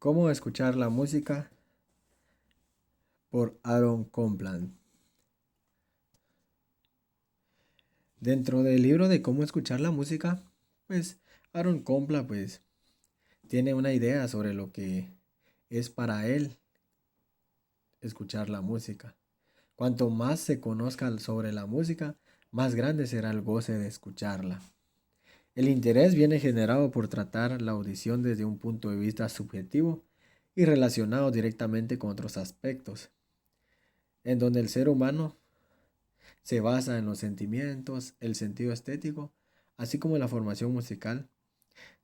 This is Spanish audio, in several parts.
Cómo escuchar la música por Aaron Copland. Dentro del libro de cómo escuchar la música, pues Aaron Copland tiene una idea sobre lo que es para él escuchar la música. Cuanto más se conozca sobre la música, más grande será el goce de escucharla. El interés viene generado por tratar la audición desde un punto de vista subjetivo y relacionado directamente con otros aspectos, en donde el ser humano se basa en los sentimientos, el sentido estético, así como la formación musical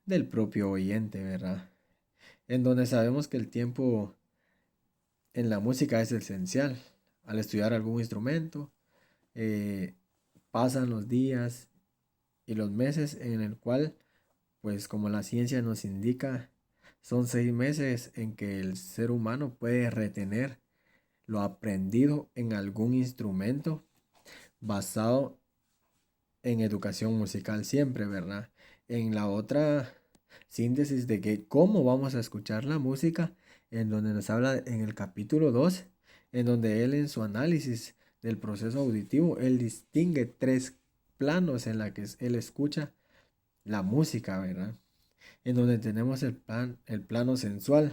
del propio oyente, ¿verdad? En donde sabemos que el tiempo en la música es esencial. Al estudiar algún instrumento, eh, pasan los días y los meses en el cual, pues como la ciencia nos indica, son 6 meses en que el ser humano puede retener lo aprendido en algún instrumento basado en educación musical siempre, ¿verdad? En la otra síntesis de que cómo vamos a escuchar la música, en donde nos habla en el capítulo 2, en donde él en su análisis del proceso auditivo, él distingue 3 planos en la que él escucha la música, ¿verdad? En donde tenemos el plano sensual,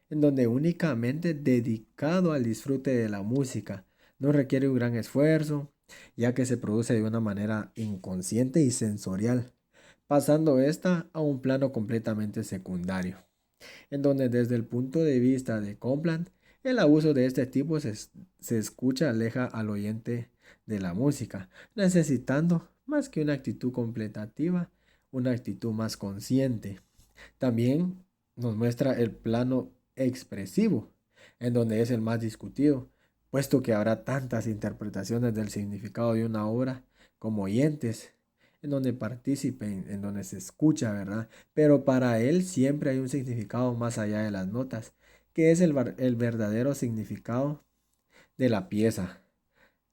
en donde únicamente dedicado al disfrute de la música, no requiere un gran esfuerzo, ya que se produce de una manera inconsciente y sensorial, pasando esta a un plano completamente secundario, en donde desde el punto de vista de Copland, el abuso de este tipo se escucha aleja al oyente de la música, necesitando más que una actitud completativa, una actitud más consciente. También nos muestra el plano expresivo, en donde es el más discutido, puesto que habrá tantas interpretaciones del significado de una obra como oyentes, en donde participen, en donde se escucha, ¿verdad? Pero para él siempre hay un significado más allá de las notas, que es el verdadero significado de la pieza.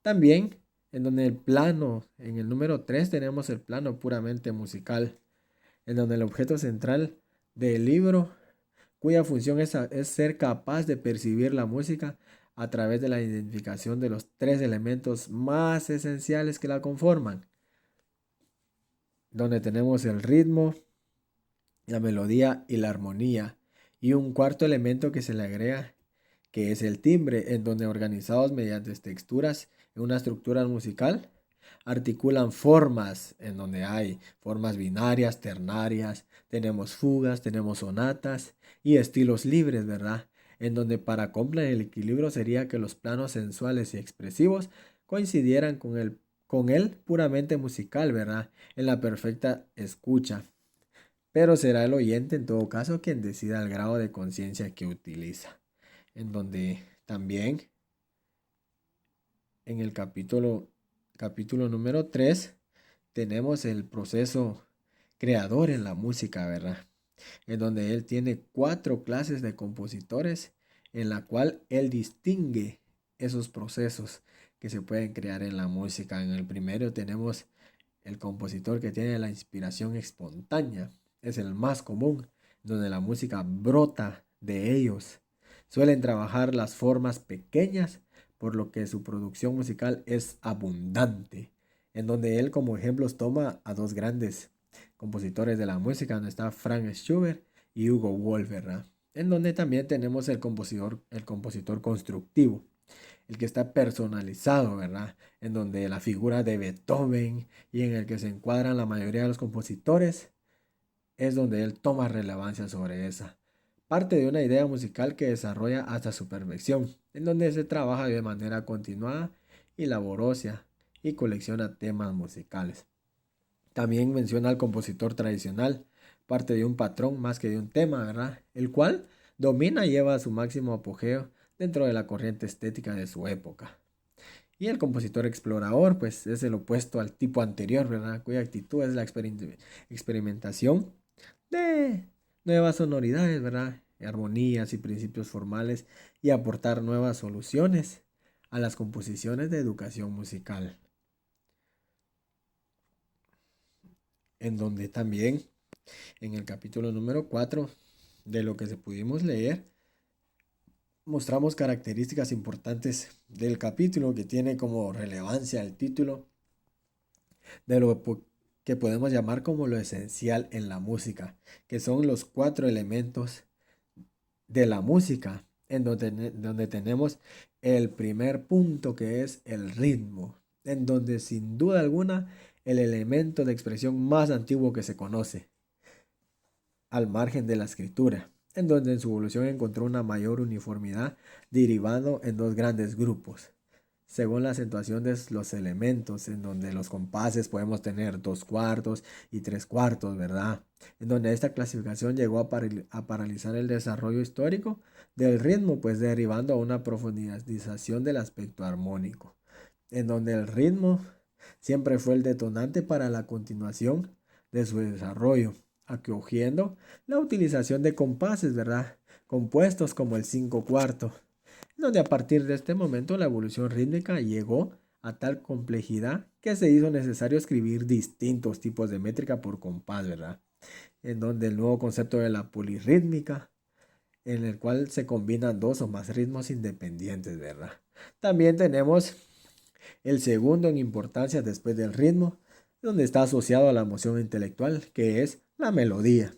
También, en donde el plano, en el número 3 tenemos el plano puramente musical, en donde el objeto central del libro, cuya función es ser capaz de percibir la música a través de la identificación de los 3 elementos más esenciales que la conforman, donde tenemos el ritmo, la melodía y la armonía, y un cuarto elemento que se le agrega, que es el timbre, en donde organizados mediante texturas en una estructura musical, articulan formas, en donde hay formas binarias, ternarias, tenemos fugas, tenemos sonatas y estilos libres, ¿verdad? En donde para Copland el equilibrio sería que los planos sensuales y expresivos coincidieran con el puramente musical, ¿verdad? En la perfecta escucha. Pero será el oyente en todo caso quien decida el grado de conciencia que utiliza. En donde también en el capítulo número 3 tenemos el proceso creador en la música, ¿verdad? En donde él tiene 4 clases de compositores en la cual él distingue esos procesos que se pueden crear en la música. En el primero tenemos el compositor que tiene la inspiración espontánea. Es el más común, donde la música brota de ellos. Suelen trabajar las formas pequeñas, por lo que su producción musical es abundante, en donde él como ejemplos toma a 2 grandes compositores de la música, donde está Franz Schubert y Hugo Wolf, ¿verdad? En donde también tenemos el compositor constructivo, el que está personalizado, ¿verdad? En donde la figura de Beethoven y en el que se encuadran la mayoría de los compositores, es donde él toma relevancia sobre esa. Parte de una idea musical que desarrolla hasta su perfección, en donde se trabaja de manera continuada y laboriosa y colecciona temas musicales. También menciona al compositor tradicional, parte de un patrón más que de un tema, ¿verdad? El cual domina y lleva a su máximo apogeo dentro de la corriente estética de su época. Y el compositor explorador, pues es el opuesto al tipo anterior, ¿verdad? Cuya actitud es la experimentación de nuevas sonoridades, ¿verdad? Armonías y principios formales y aportar nuevas soluciones a las composiciones de educación musical. En donde también, en el capítulo número 4, de lo que se pudimos leer, mostramos características importantes del capítulo que tiene como relevancia el título de que podemos llamar como lo esencial en la música, que son los 4 elementos de la música, en donde tenemos el primer punto que es el ritmo, en donde sin duda alguna el elemento de expresión más antiguo que se conoce, al margen de la escritura, en donde en su evolución encontró una mayor uniformidad derivando en dos grandes grupos, según la acentuación de los elementos, en donde los compases podemos tener 2/4 y 3/4, ¿verdad? En donde esta clasificación llegó a paralizar el desarrollo histórico del ritmo, pues derivando a una profundización del aspecto armónico, en donde el ritmo siempre fue el detonante para la continuación de su desarrollo, acogiendo la utilización de compases, ¿verdad? Compuestos como el 5/4, donde a partir de este momento la evolución rítmica llegó a tal complejidad que se hizo necesario escribir distintos tipos de métrica por compás, ¿verdad? En donde el nuevo concepto de la polirrítmica, en el cual se combinan dos o más ritmos independientes, ¿verdad? También tenemos el segundo en importancia después del ritmo, donde está asociado a la emoción intelectual, que es la melodía.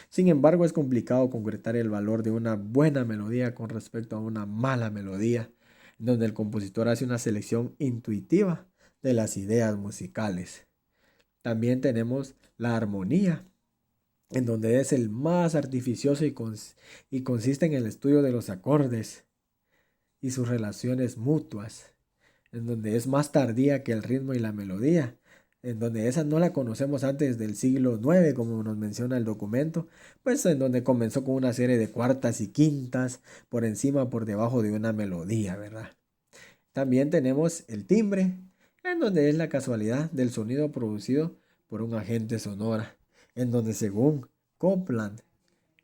Sin embargo, es complicado concretar el valor de una buena melodía con respecto a una mala melodía, donde el compositor hace una selección intuitiva de las ideas musicales. También tenemos la armonía, en donde es el más artificioso y consiste en el estudio de los acordes y sus relaciones mutuas, en donde es más tardía que el ritmo y la melodía, en donde esa no la conocemos antes del siglo IX, como nos menciona el documento, pues en donde comenzó con una serie de cuartas y quintas por encima, por debajo de una melodía, ¿verdad? También tenemos el timbre, en donde es la casualidad del sonido producido por un agente sonora, en donde según Copland,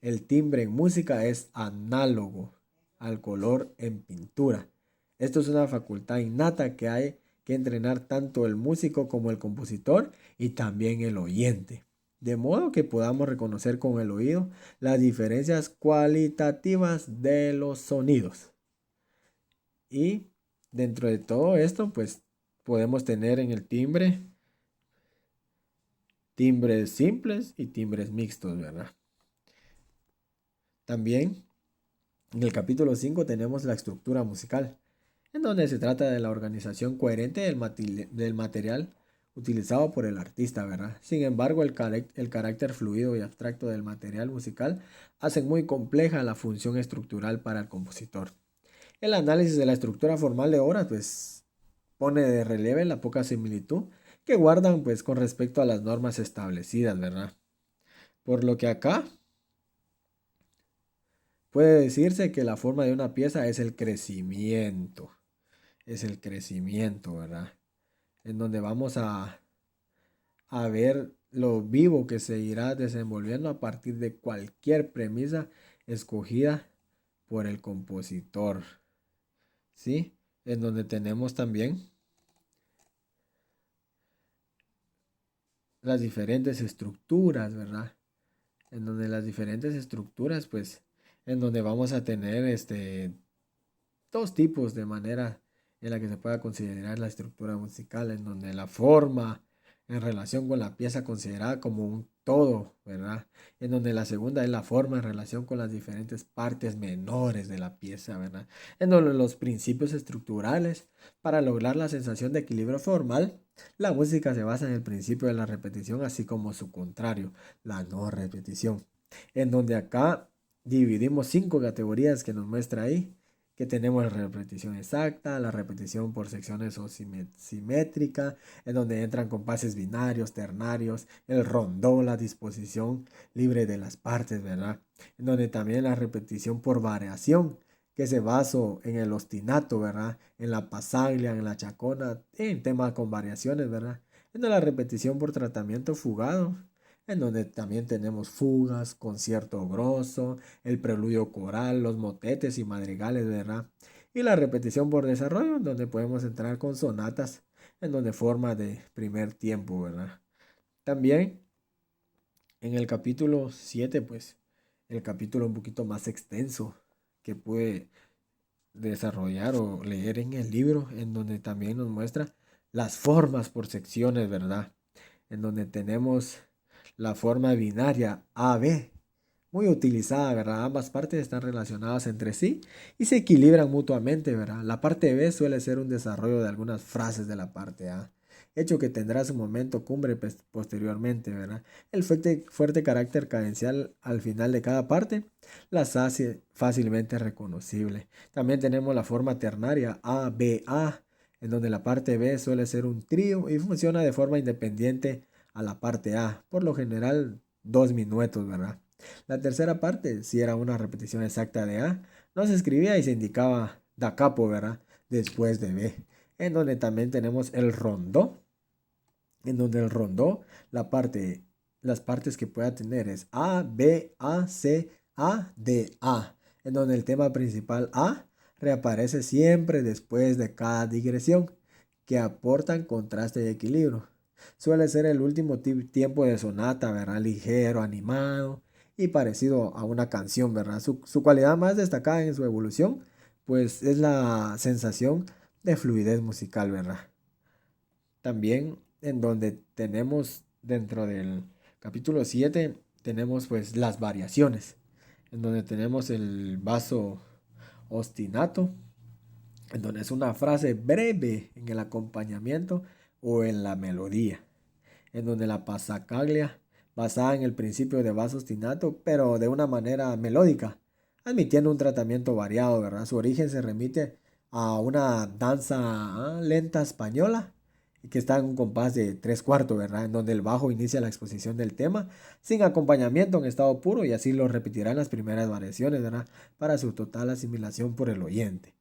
el timbre en música es análogo al color en pintura. Esto es una facultad innata que hay que entrenar tanto el músico como el compositor y también el oyente, de modo que podamos reconocer con el oído las diferencias cualitativas de los sonidos. Y dentro de todo esto, pues podemos tener en el timbre timbres simples y timbres mixtos, ¿verdad? También en el capítulo 5 tenemos la estructura musical, en donde se trata de la organización coherente del material utilizado por el artista, ¿verdad? Sin embargo, el carácter fluido y abstracto del material musical hacen muy compleja la función estructural para el compositor. El análisis de la estructura formal de obras, pues, pone de relieve la poca similitud que guardan, pues, con respecto a las normas establecidas, ¿verdad? Por lo que acá puede decirse que la forma de una pieza es el crecimiento, ¿verdad? En donde vamos a ver lo vivo que se irá desenvolviendo a partir de cualquier premisa escogida por el compositor, ¿sí? En donde tenemos también las diferentes estructuras, ¿verdad? En donde las diferentes estructuras, pues, en donde vamos a tener dos tipos de manera en la que se pueda considerar la estructura musical, en donde la forma en relación con la pieza considerada como un todo, ¿verdad? En donde la segunda es la forma en relación con las diferentes partes menores de la pieza, ¿verdad? En donde los principios estructurales para lograr la sensación de equilibrio formal, la música se basa en el principio de la repetición, así como su contrario, la no repetición. En donde acá dividimos 5 categorías que nos muestra ahí, que tenemos la repetición exacta, la repetición por secciones o simétrica, en donde entran compases binarios, ternarios, el rondó, la disposición libre de las partes, ¿verdad? En donde también la repetición por variación, que se basa en el ostinato, ¿verdad? En la pasaglia, en la chacona, en temas con variaciones, ¿verdad? En la repetición por tratamiento fugado, en donde también tenemos fugas, concierto grosso, el preludio coral, los motetes y madrigales, ¿verdad? Y la repetición por desarrollo, en donde podemos entrar con sonatas, en donde forma de primer tiempo, ¿verdad? También en el capítulo 7, pues, el capítulo un poquito más extenso que pude desarrollar o leer en el libro, en donde también nos muestra las formas por secciones, ¿verdad? En donde tenemos la forma binaria AB, muy utilizada, ¿verdad? Ambas partes están relacionadas entre sí y se equilibran mutuamente, ¿verdad? La parte B suele ser un desarrollo de algunas frases de la parte A, hecho que tendrá su momento cumbre posteriormente, ¿verdad? El fuerte carácter cadencial al final de cada parte las hace fácilmente reconocible. También tenemos la forma ternaria ABA, en donde la parte B suele ser un trío y funciona de forma independiente a la parte A, por lo general dos minuetos, ¿verdad? La tercera parte, si era una repetición exacta de A, no se escribía y se indicaba da capo, ¿verdad? Después de B. En donde también tenemos el rondó, en donde el rondó, las partes que pueda tener es A, B, A, C, A, D, A. En donde el tema principal A reaparece siempre después de cada digresión, que aportan contraste y equilibrio. Suele ser el último tiempo de sonata, ¿verdad? Ligero, animado y parecido a una canción, ¿verdad? Su cualidad más destacada en su evolución, pues es la sensación de fluidez musical, ¿verdad? También en donde tenemos dentro del capítulo 7 tenemos pues las variaciones, en donde tenemos el vaso ostinato, en donde es una frase breve en el acompañamiento o en la melodía, en donde la pasacaglia, basada en el principio de vaso ostinato, pero de una manera melódica, admitiendo un tratamiento variado, ¿verdad? Su origen se remite a una danza lenta española, que está en un compás de tres cuartos, ¿verdad? En donde el bajo inicia la exposición del tema sin acompañamiento en estado puro y así lo repetirán las primeras variaciones, ¿verdad? Para su total asimilación por el oyente.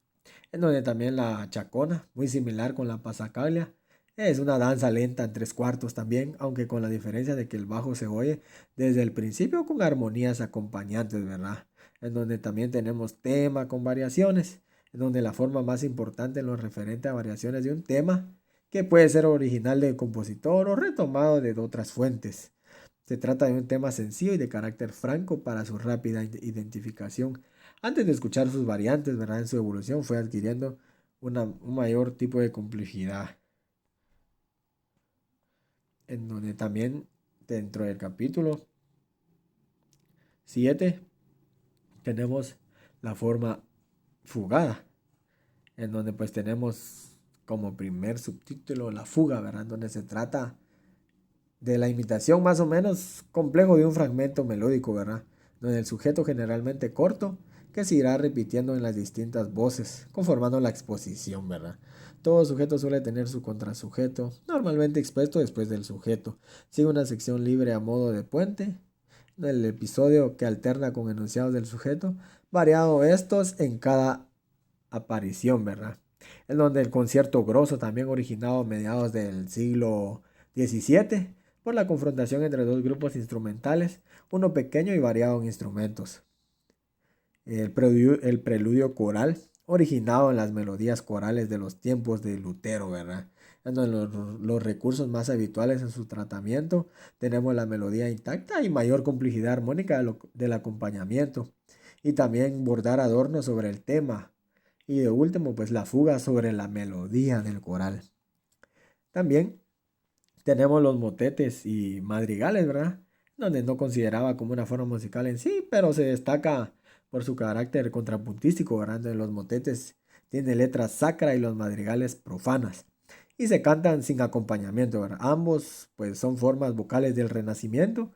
En donde también la chacona, muy similar con la pasacaglia, es una danza lenta en tres cuartos también, aunque con la diferencia de que el bajo se oye desde el principio con armonías acompañantes, ¿verdad? En donde también tenemos tema con variaciones, en donde la forma más importante en lo referente a variaciones de un tema, que puede ser original del compositor o retomado de otras fuentes. Se trata de un tema sencillo y de carácter franco para su rápida identificación. Antes de escuchar sus variantes, ¿verdad? En su evolución fue adquiriendo un mayor tipo de complejidad, en donde también dentro del capítulo 7 tenemos la forma fugada, en donde pues tenemos como primer subtítulo la fuga, ¿verdad? Donde se trata de la imitación más o menos complejo de un fragmento melódico, ¿verdad? Donde el sujeto generalmente corto que se irá repitiendo en las distintas voces, conformando la exposición, ¿verdad? Todo sujeto suele tener su contrasujeto, normalmente expuesto después del sujeto. Sigue una sección libre a modo de puente, el episodio que alterna con enunciados del sujeto, variado estos en cada aparición, ¿verdad? En donde el concierto grosso, también originado a mediados del siglo XVII, por la confrontación entre dos grupos instrumentales, uno pequeño y variado en instrumentos. El preludio coral, originado en las melodías corales de los tiempos de Lutero, ¿verdad? En donde los recursos más habituales en su tratamiento tenemos la melodía intacta y mayor complejidad armónica del acompañamiento, y también bordar adornos sobre el tema, y de último, pues la fuga sobre la melodía del coral. También tenemos los motetes y madrigales, ¿verdad? Donde no consideraba como una forma musical en sí, pero se destaca por su carácter contrapuntístico, ¿verdad? Donde los motetes tienen letras sacra y los madrigales profanas. Y se cantan sin acompañamiento, ¿verdad? Ambos, pues, son formas vocales del Renacimiento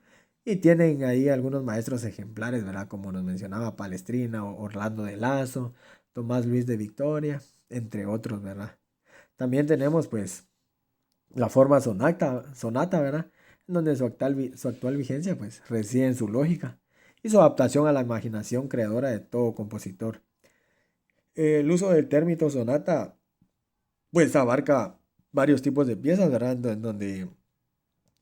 y tienen ahí algunos maestros ejemplares, ¿verdad? Como nos mencionaba Palestrina o Orlando de Lazo, Tomás Luis de Victoria, entre otros, ¿verdad? También tenemos, pues, la forma sonata, ¿verdad? En donde su actual vigencia pues reside en su lógica y su adaptación a la imaginación creadora de todo compositor. El uso del término sonata pues abarca varios tipos de piezas, ¿verdad? En donde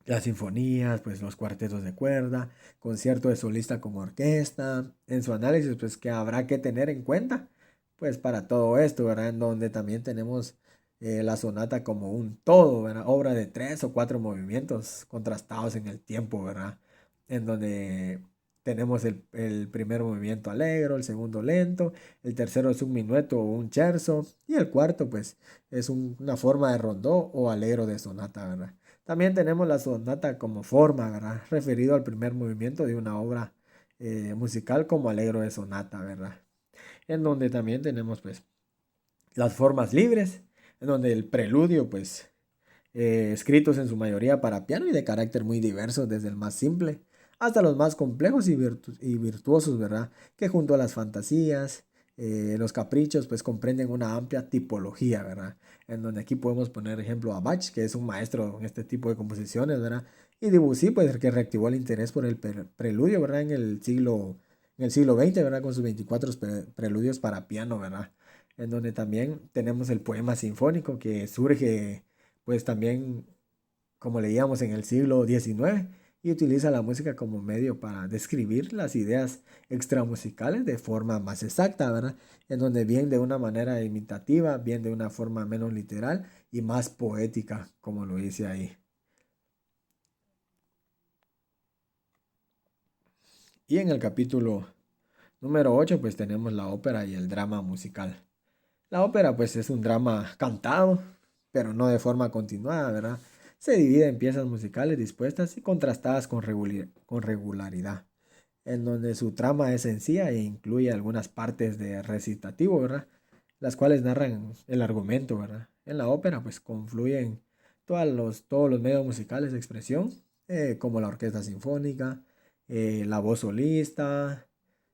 las sinfonías, pues los cuartetos de cuerda, concierto de solista con orquesta, en su análisis pues que habrá que tener en cuenta pues para todo esto, ¿verdad? En donde también tenemos la sonata como un todo, ¿verdad? Obra de tres o cuatro movimientos contrastados en el tiempo, ¿verdad? En donde tenemos el primer movimiento alegro, el segundo lento, el tercero es un minueto o un scherzo, y el cuarto pues es una forma de rondó o alegro de sonata, ¿verdad? También tenemos la sonata como forma, ¿verdad? Referido al primer movimiento de una obra musical como alegro de sonata, ¿verdad? En donde también tenemos pues las formas libres, en donde el preludio pues escritos en su mayoría para piano y de carácter muy diverso, desde el más simple hasta los más complejos y virtuosos, ¿verdad? Que junto a las fantasías, los caprichos, pues comprenden una amplia tipología, ¿verdad? En donde aquí podemos poner ejemplo a Bach, que es un maestro en este tipo de composiciones, ¿verdad? Y Debussy, pues el que reactivó el interés por el preludio, ¿verdad? En el siglo XX, ¿verdad? Con sus 24 preludios para piano, ¿verdad? En donde también tenemos el poema sinfónico que surge pues también, como leíamos en el siglo XIX, y utiliza la música como medio para describir las ideas extramusicales de forma más exacta, ¿verdad? En donde bien de una manera imitativa, bien de una forma menos literal y más poética, como lo dice ahí. Y en el capítulo número 8 pues tenemos la ópera y el drama musical. La ópera pues es un drama cantado, pero no de forma continuada, ¿verdad? Se divide en piezas musicales dispuestas y contrastadas con regularidad, en donde su trama es sencilla e incluye algunas partes de recitativo, ¿verdad? Las cuales narran el argumento, ¿verdad? En la ópera pues confluyen todos los medios musicales de expresión, como la orquesta sinfónica, la voz solista,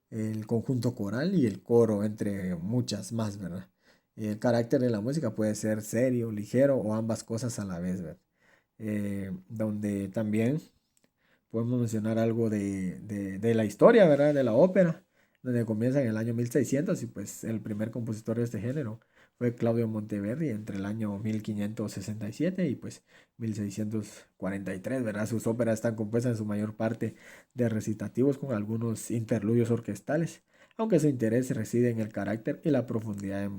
el conjunto coral y el coro, entre muchas más, ¿verdad? El carácter de la música puede ser serio, ligero o ambas cosas a la vez, ¿verdad? Donde también podemos mencionar algo de la historia, ¿verdad? De la ópera, donde comienza en el año 1600 y pues el primer compositor de este género fue Claudio Monteverdi entre el año 1567 y pues 1643, ¿verdad? Sus óperas están compuestas en su mayor parte de recitativos con algunos interludios orquestales, aunque su interés reside en el carácter y la profundidad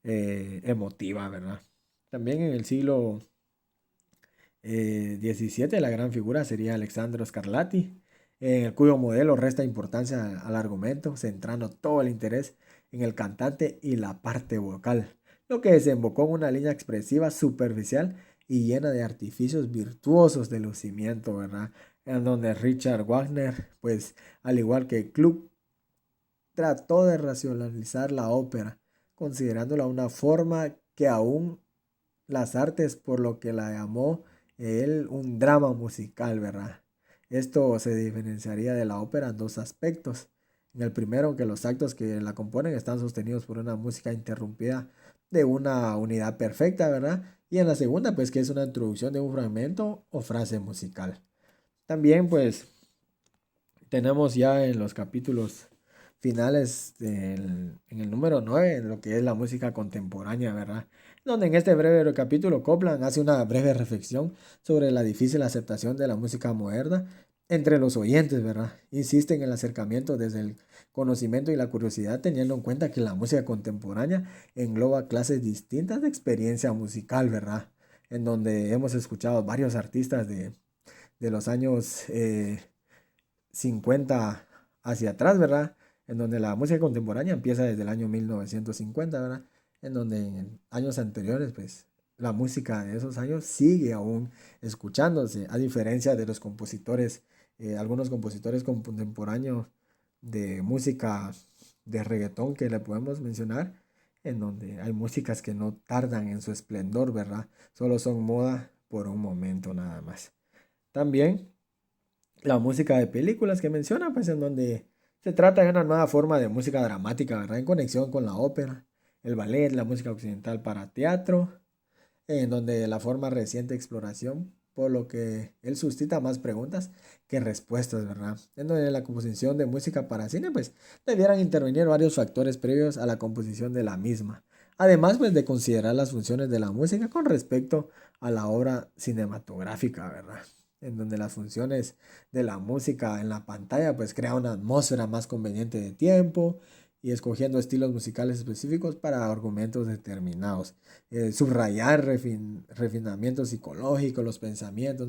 emotiva, ¿verdad? También en el siglo 17, la gran figura sería Alexandro Scarlatti, en el cuyo modelo resta importancia al argumento, centrando todo el interés en el cantante y la parte vocal, lo que desembocó en una línea expresiva superficial y llena de artificios virtuosos de lucimiento, ¿verdad? En donde Richard Wagner, pues al igual que Gluck, trató de racionalizar la ópera, considerándola una forma que aún las artes, por lo que la llamó él un drama musical, ¿verdad? Esto se diferenciaría de la ópera en dos aspectos. En el primero, que los actos que la componen están sostenidos por una música interrumpida de una unidad perfecta, ¿verdad? Y en la segunda, pues que es una introducción de un fragmento o frase musical. También, pues, tenemos ya en los capítulos finales en el número 9 en lo que es la música contemporánea, ¿verdad? Donde en este breve capítulo Copland hace una breve reflexión sobre la difícil aceptación de la música moderna entre los oyentes, ¿verdad? Insiste en el acercamiento desde el conocimiento y la curiosidad, teniendo en cuenta que la música contemporánea engloba clases distintas de experiencia musical, ¿verdad? En donde hemos escuchado varios artistas de los años 50 hacia atrás, ¿verdad? En donde la música contemporánea empieza desde el año 1950, ¿verdad? En donde en años anteriores, pues, la música de esos años sigue aún escuchándose, a diferencia de los compositores, algunos compositores contemporáneos de música de reggaetón que le podemos mencionar, en donde hay músicas que no tardan en su esplendor, ¿verdad? Solo son moda por un momento nada más. También la música de películas que menciona, pues en donde se trata de una nueva forma de música dramática, ¿verdad? En conexión con la ópera, el ballet, la música occidental para teatro, en donde la forma reciente exploración, por lo que él suscita más preguntas que respuestas, ¿verdad? En donde la composición de música para cine, pues debieran intervenir varios factores previos a la composición de la misma. Además, pues de considerar las funciones de la música con respecto a la obra cinematográfica, ¿verdad? En donde las funciones de la música en la pantalla, pues crea una atmósfera más conveniente de tiempo y escogiendo estilos musicales específicos para argumentos determinados. Subrayar refinamientos psicológicos, los pensamientos